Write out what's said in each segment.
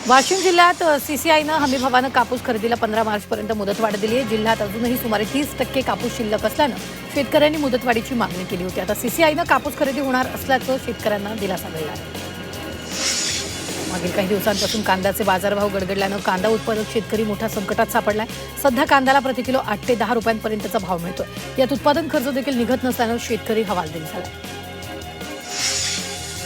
वाशिम जिल्ह्यात सीसीआयनं हमीभावानं कापूस खरेदीला 15 मार्चपर्यंत मुदतवाढ दिली आहे. जिल्ह्यात अजूनही सुमारे 30% कापूस शिल्लक असल्यानं शेतकऱ्यांनी मुदतवाढीची मागणी केली होती. आता सीसीआयनं कापूस खरेदी होणार असल्याचं शेतकऱ्यांना दिलासा मिळाला आहे. मागील काही दिवसांपासून कांद्याचे बाजारभाव गडगडल्यानं कांदा उत्पादक शेतकरी मोठ्या संकटात सापडलाय. सध्या कांद्याला प्रति किलो 8 ते 10 रुपयांपर्यंतचा भाव मिळतोय. यात उत्पादन खर्च देखील निघत नसल्यानं शेतकरी हवालदिल झालाय.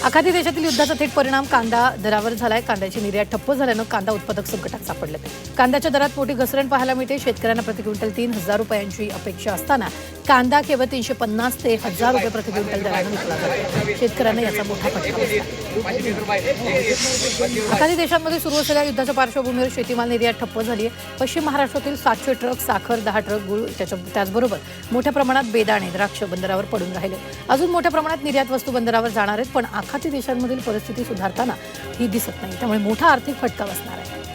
आखाती देशातील युद्धाचा थेट परिणाम कांदा दरावर झालाय. कांद्याची निर्यात ठप्प झाल्यानं कांदा उत्पादक संकटात सापडले. कांद्याच्या दरात मोठी घसरण पाहायला मिळते. शेतकऱ्यांना प्रति क्विंटल 3,000 रुपयांची अपेक्षा असताना कांदा केवळ 350 ते 1,000 रुपये प्रति क्विंटल दरानं विकला जातो. शेतकऱ्यांना याचा मोठा फटका बसला. आखाती देशांमध्ये सुरू असलेल्या युद्धाच्या पार्श्वभूमीवर शेतीमाल निर्यात ठप्प झाली आहे. पश्चिम महाराष्ट्रातील 700 ट्रक साखर, 10 ट्रक गुळ, त्याचबरोबर मोठ्या प्रमाणात बेदाणे, द्राक्ष बंदरावर पडून राहिले. अजून मोठ्या प्रमाणात निर्यात वस्तू बंदरावर जाणार आहेत, पण आखाती देशांमधील परिस्थिती सुधारताना ही दिसत नाही. त्यामुळे मोठा आर्थिक फटका बसणार आहे.